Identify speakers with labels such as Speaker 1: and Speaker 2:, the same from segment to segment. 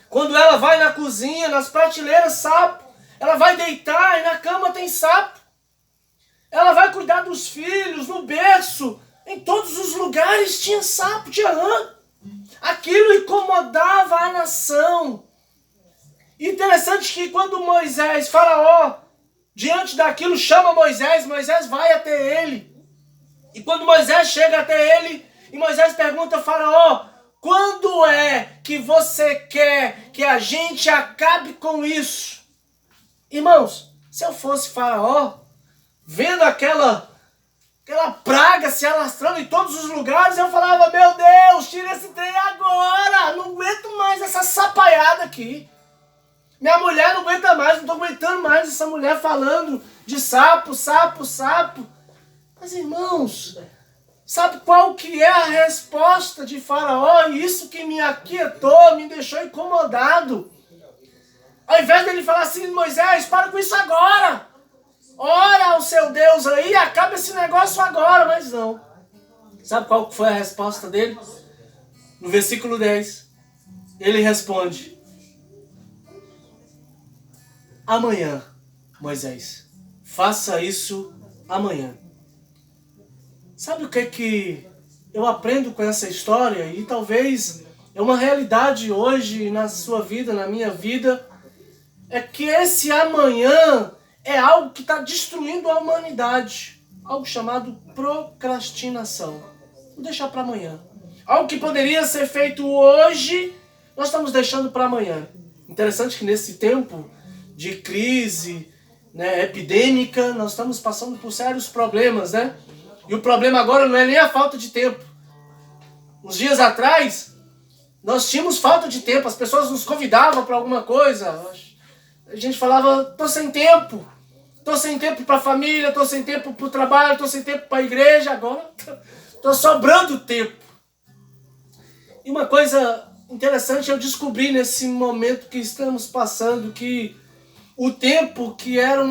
Speaker 1: Quando ela vai na cozinha, nas prateleiras, sapo. Ela vai deitar e na cama tem sapo. Ela vai cuidar dos filhos, no berço. Em todos os lugares tinha sapo, tinha rã. Aquilo incomodava a nação. Interessante que quando Moisés, Faraó, diante daquilo chama Moisés, Moisés vai até ele. E quando Moisés chega até ele, e Moisés pergunta a Faraó, quando é que você quer que a gente acabe com isso? Irmãos, se eu fosse Faraó, vendo aquela praga se alastrando em todos os lugares, eu falava, meu Deus, tira esse trem agora, não aguento mais essa sapaiada aqui. Minha mulher não aguenta mais, não estou aguentando mais essa mulher falando de sapo, sapo, sapo. Mas irmãos, sabe qual que é a resposta de Faraó? E isso que me aquietou, me deixou incomodado. Ao invés dele falar assim, Moisés, para com isso agora. Ora ao seu Deus aí, acaba esse negócio agora. Mas não. Sabe qual foi a resposta dele? No versículo 10, ele responde, amanhã, Moisés, faça isso amanhã. Sabe o que eu aprendo com essa história? E talvez é uma realidade hoje na sua vida, na minha vida, é que esse amanhã é algo que está destruindo a humanidade. Algo chamado procrastinação. Vou deixar para amanhã. Algo que poderia ser feito hoje, nós estamos deixando para amanhã. Interessante que nesse tempo de crise, né, epidêmica, nós estamos passando por sérios problemas, né? E o problema agora não é nem a falta de tempo. Uns dias atrás, nós tínhamos falta de tempo. As pessoas nos convidavam para alguma coisa. A gente falava, tô sem tempo. Tô sem tempo para a família, tô sem tempo para o trabalho, tô sem tempo para a igreja. Agora, tô sobrando tempo. E uma coisa interessante eu descobri nesse momento que estamos passando, que o tempo que era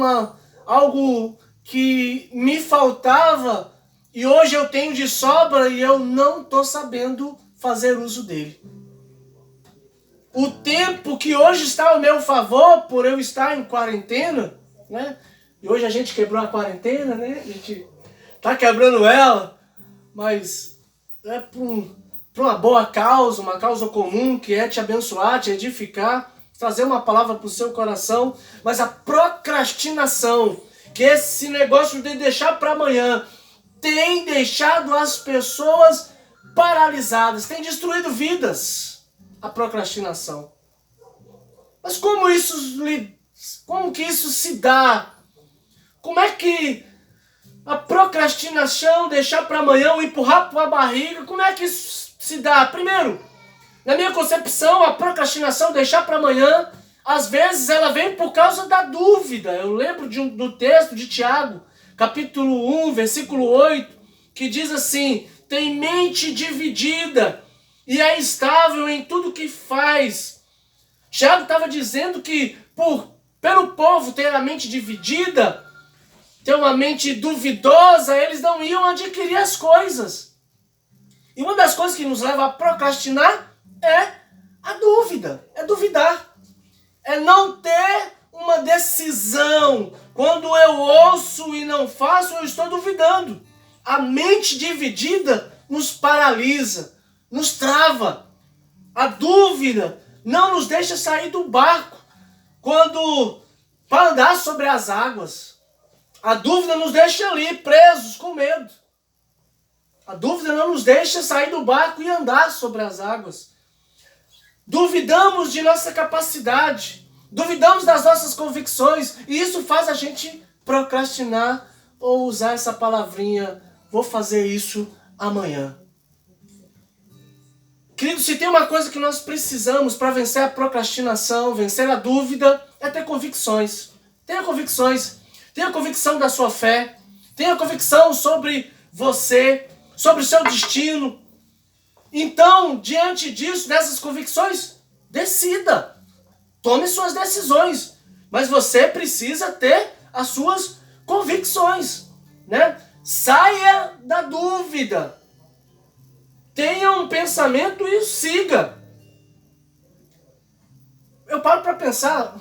Speaker 1: algo que me faltava, e hoje eu tenho de sobra e eu não estou sabendo fazer uso dele. O tempo que hoje está ao meu favor, por eu estar em quarentena, né? E hoje a gente quebrou a quarentena, né? A gente está quebrando ela, mas é para uma boa causa, uma causa comum, que é te abençoar, te edificar, trazer uma palavra para o seu coração. Mas a procrastinação, que esse negócio de deixar para amanhã, tem deixado as pessoas paralisadas, tem destruído vidas, a procrastinação. Mas como que isso se dá? Como é que a procrastinação, deixar para amanhã, ou empurrar para a barriga, como é que isso se dá? Primeiro, na minha concepção, a procrastinação, deixar para amanhã, às vezes ela vem por causa da dúvida. Eu lembro do texto de Tiago, capítulo 1, versículo 8, que diz assim, tem mente dividida e é instável em tudo que faz. Tiago estava dizendo que pelo povo ter a mente dividida, ter uma mente duvidosa, eles não iam adquirir as coisas. E uma das coisas que nos leva a procrastinar é a dúvida, é duvidar. É não ter uma decisão. Quando eu ouço e não faço, eu estou duvidando. A mente dividida nos paralisa, nos trava. A dúvida não nos deixa sair do barco para andar sobre as águas. A dúvida nos deixa ali, presos, com medo. A dúvida não nos deixa sair do barco e andar sobre as águas. Duvidamos de nossa capacidade, duvidamos das nossas convicções, e isso faz a gente procrastinar ou usar essa palavrinha, vou fazer isso amanhã. Querido, se tem uma coisa que nós precisamos para vencer a procrastinação, vencer a dúvida, é ter convicções. Tenha convicções. Tenha convicção da sua fé. Tenha convicção sobre você, sobre o seu destino. Então, diante disso, dessas convicções, decida. Tome suas decisões. Mas você precisa ter as suas convicções, né? Saia da dúvida. Tenha um pensamento e o siga. Eu paro para pensar,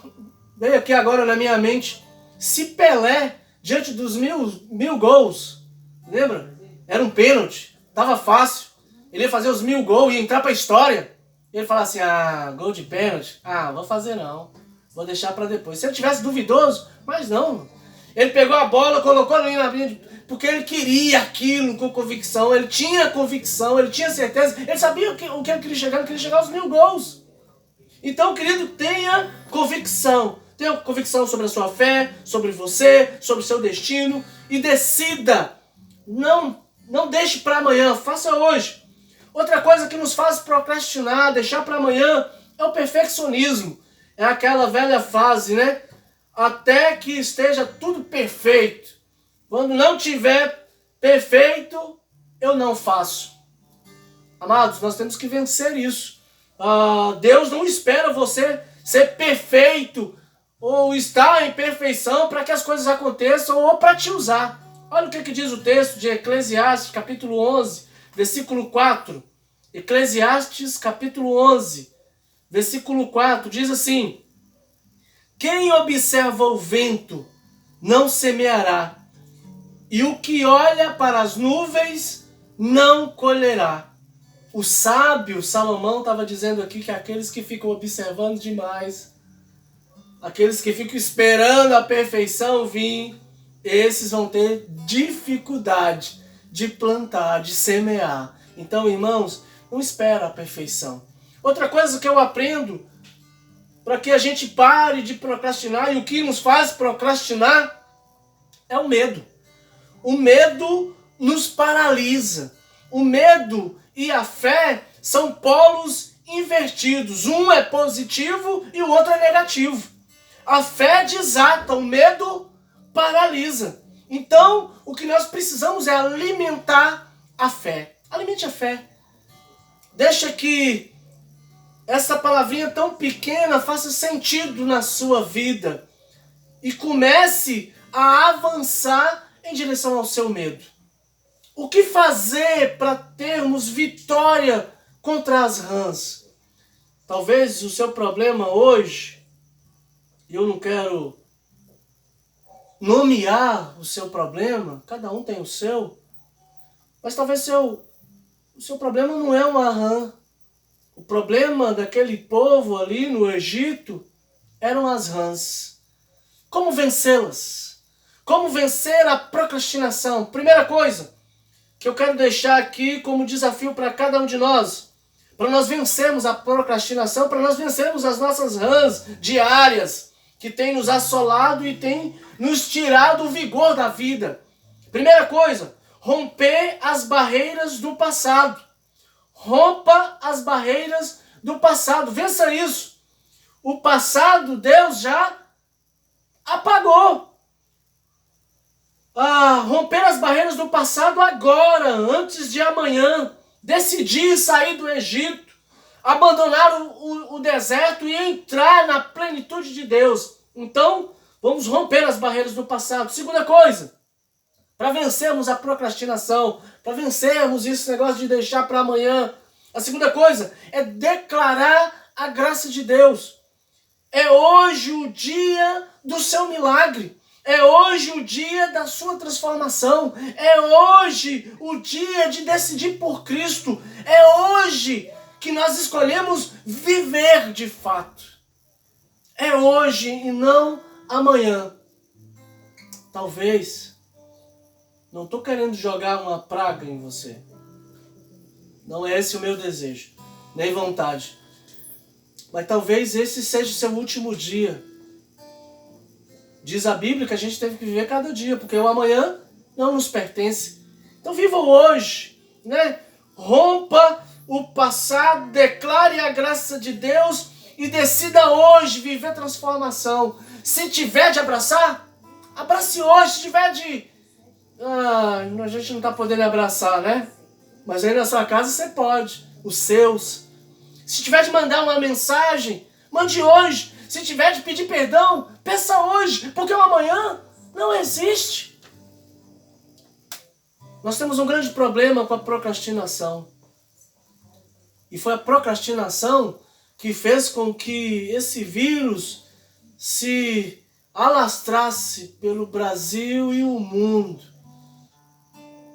Speaker 1: veio aqui agora na minha mente, se Pelé, diante dos mil gols, lembra? Era um pênalti, tava fácil. Ele ia fazer os 1000 gols, ia entrar para a história. E ele falava assim, gol de pênalti? Vou fazer não. Vou deixar para depois. Se ele tivesse duvidoso, mas não. Ele pegou a bola, colocou ali na linha, porque ele queria aquilo com convicção. Ele tinha convicção, ele tinha certeza. Ele sabia o que ele queria chegar. Ele queria chegar aos 1000 gols. Então, querido, tenha convicção. Tenha convicção sobre a sua fé, sobre você, sobre o seu destino. E decida. Não deixe para amanhã, faça hoje. Outra coisa que nos faz procrastinar, deixar para amanhã, é o perfeccionismo. É aquela velha frase, né? Até que esteja tudo perfeito. Quando não tiver perfeito, eu não faço. Amados, nós temos que vencer isso. Deus não espera você ser perfeito ou estar em perfeição para que as coisas aconteçam ou para te usar. Olha o que diz o texto de Eclesiastes, capítulo 11, versículo 4. Eclesiastes, capítulo 11, versículo 4, diz assim: quem observa o vento não semeará, e o que olha para as nuvens não colherá. O sábio Salomão estava dizendo aqui que aqueles que ficam observando demais, aqueles que ficam esperando a perfeição vir, esses vão ter dificuldade de plantar, de semear. Então, irmãos, não espera a perfeição. Outra coisa que eu aprendo para que a gente pare de procrastinar, e o que nos faz procrastinar é o medo. O medo nos paralisa. O medo e a fé são polos invertidos. Um é positivo e o outro é negativo. A fé desata, o medo paralisa. Então, o que nós precisamos é alimentar a fé. Alimente a fé. Deixa que essa palavrinha tão pequena faça sentido na sua vida. E comece a avançar em direção ao seu medo. O que fazer para termos vitória contra as rãs? Talvez o seu problema hoje, eu não quero nomear o seu problema, cada um tem o seu, mas talvez o seu problema não é uma rã. O problema daquele povo ali no Egito eram as rãs. Como vencê-las? Como vencer a procrastinação? Primeira coisa que eu quero deixar aqui como desafio para cada um de nós, para nós vencermos a procrastinação, para nós vencermos as nossas rãs diárias que tem nos assolado e tem nos tirado o vigor da vida. Primeira coisa, romper as barreiras do passado. Rompa as barreiras do passado. Vença isso. O passado Deus já apagou. Romper as barreiras do passado agora, antes de amanhã. Decidir sair do Egito, abandonar o deserto e entrar na plenitude de Deus. Então, vamos romper as barreiras do passado. Segunda coisa, para vencermos a procrastinação, para vencermos esse negócio de deixar para amanhã, a segunda coisa é declarar a graça de Deus. É hoje o dia do seu milagre. É hoje o dia da sua transformação. É hoje o dia de decidir por Cristo. É hoje que nós escolhemos viver de fato. É hoje e não amanhã. Talvez, não estou querendo jogar uma praga em você. Não é esse o meu desejo, nem vontade. Mas talvez esse seja o seu último dia. Diz a Bíblia que a gente teve que viver cada dia, porque o amanhã não nos pertence. Então viva o hoje, né? Rompa o passado, declare a graça de Deus e decida hoje viver transformação. Se tiver de abraçar, abrace hoje. Se tiver de... a gente não está podendo abraçar, né? Mas aí na sua casa você pode, os seus. Se tiver de mandar uma mensagem, mande hoje. Se tiver de pedir perdão, peça hoje, porque o amanhã não existe. Nós temos um grande problema com a procrastinação. E foi a procrastinação que fez com que esse vírus se alastrasse pelo Brasil e o mundo.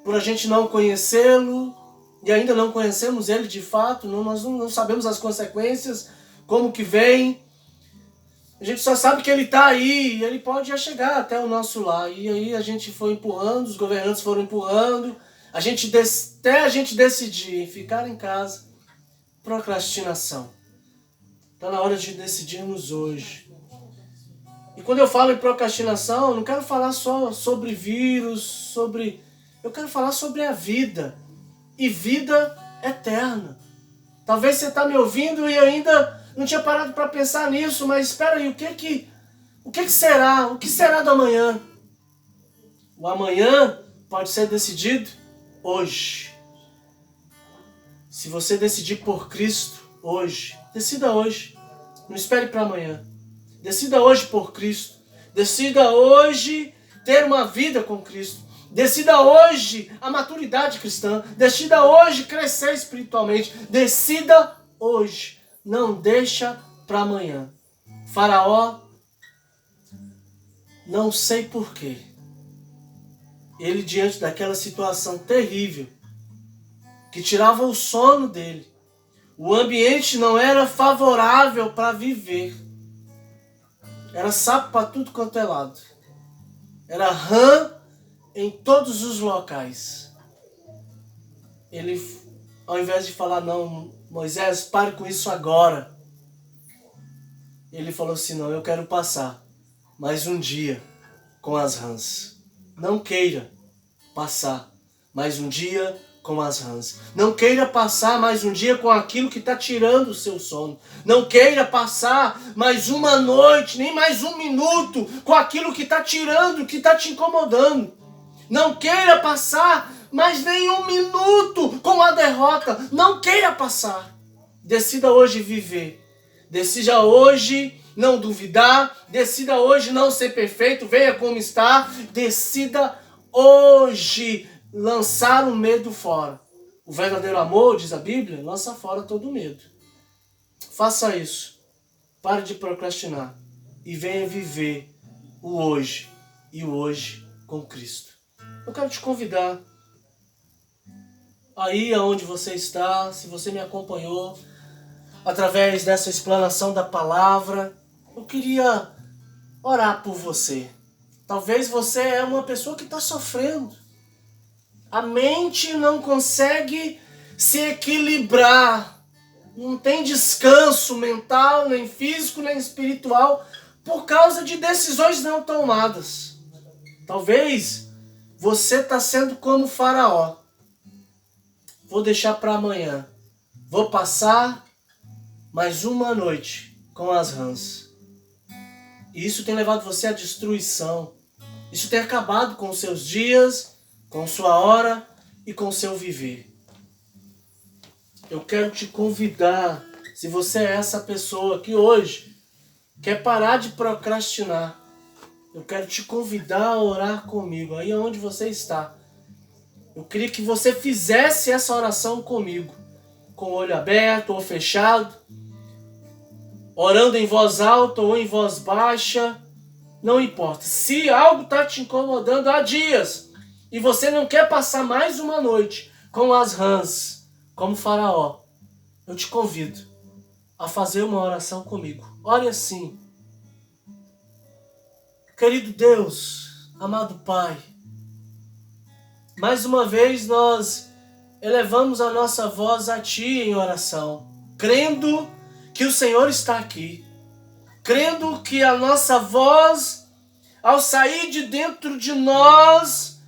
Speaker 1: Por a gente não conhecê-lo, e ainda não conhecemos ele de fato, nós não sabemos as consequências, como que vem. A gente só sabe que ele está aí, e ele pode já chegar até o nosso lar. E aí a gente foi empurrando, os governantes foram empurrando, até a gente decidir ficar em casa. Procrastinação. Está na hora de decidirmos hoje. E quando eu falo em procrastinação, eu não quero falar só sobre vírus, eu quero falar sobre a vida. E vida eterna. Talvez você está me ouvindo e ainda não tinha parado para pensar nisso, mas espera aí, o que será? O que será do amanhã? O amanhã pode ser decidido hoje. Se você decidir por Cristo hoje, decida hoje. Não espere para amanhã. Decida hoje por Cristo. Decida hoje ter uma vida com Cristo. Decida hoje a maturidade cristã. Decida hoje crescer espiritualmente. Decida hoje. Não deixa para amanhã. Faraó, não sei porquê, ele diante daquela situação terrível, que tirava o sono dele, o ambiente não era favorável para viver. Era sapo para tudo quanto é lado. Era rã em todos os locais. Ele, ao invés de falar, não, Moisés, pare com isso agora. Ele falou assim, não, eu quero passar mais um dia com as rãs. Não queira passar mais um dia com as rãs. Não queira passar mais um dia com aquilo que está tirando o seu sono. Não queira passar mais uma noite, nem mais um minuto com aquilo que está tirando, que está te incomodando. Não queira passar mais nem um minuto com a derrota. Não queira passar. Decida hoje viver. Decida hoje não duvidar. Decida hoje não ser perfeito. Venha como está. Decida hoje lançar o medo fora. O verdadeiro amor, diz a Bíblia, lança fora todo medo. Faça isso. Pare de procrastinar. E venha viver o hoje. E o hoje com Cristo. Eu quero te convidar. Aí aonde você está, se você me acompanhou através dessa explanação da palavra, eu queria orar por você. Talvez você é uma pessoa que está sofrendo. A mente não consegue se equilibrar. Não tem descanso mental, nem físico, nem espiritual, por causa de decisões não tomadas. Talvez você está sendo como Faraó. Vou deixar para amanhã. Vou passar mais uma noite com as rãs. E isso tem levado você à destruição. Isso tem acabado com os seus dias, com sua hora e com o seu viver. Eu quero te convidar, se você é essa pessoa que hoje quer parar de procrastinar, eu quero te convidar a orar comigo, aí onde você está. Eu queria que você fizesse essa oração comigo, com o olho aberto ou fechado, orando em voz alta ou em voz baixa, não importa. Se algo está te incomodando há dias e você não quer passar mais uma noite com as rãs, como Faraó, eu te convido a fazer uma oração comigo. Ore assim. Querido Deus, amado Pai, mais uma vez nós elevamos a nossa voz a Ti em oração, crendo que o Senhor está aqui, crendo que a nossa voz, ao sair de dentro de nós,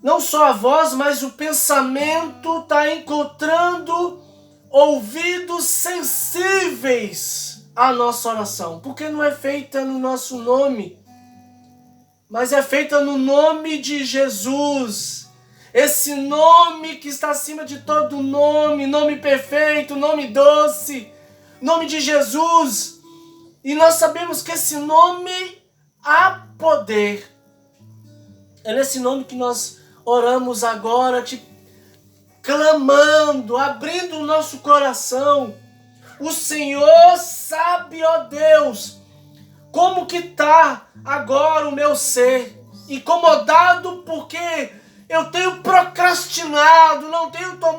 Speaker 1: não só a voz, mas o pensamento está encontrando ouvidos sensíveis à nossa oração, porque não é feita no nosso nome, mas é feita no nome de Jesus. Esse nome que está acima de todo nome, nome perfeito, nome doce, nome de Jesus. E nós sabemos que esse nome há poder. É nesse nome que nós oramos agora, te clamando, abrindo o nosso coração, O Senhor sabe, ó Deus, como que tá agora o meu ser, incomodado porque eu tenho procrastinado, não tenho tomado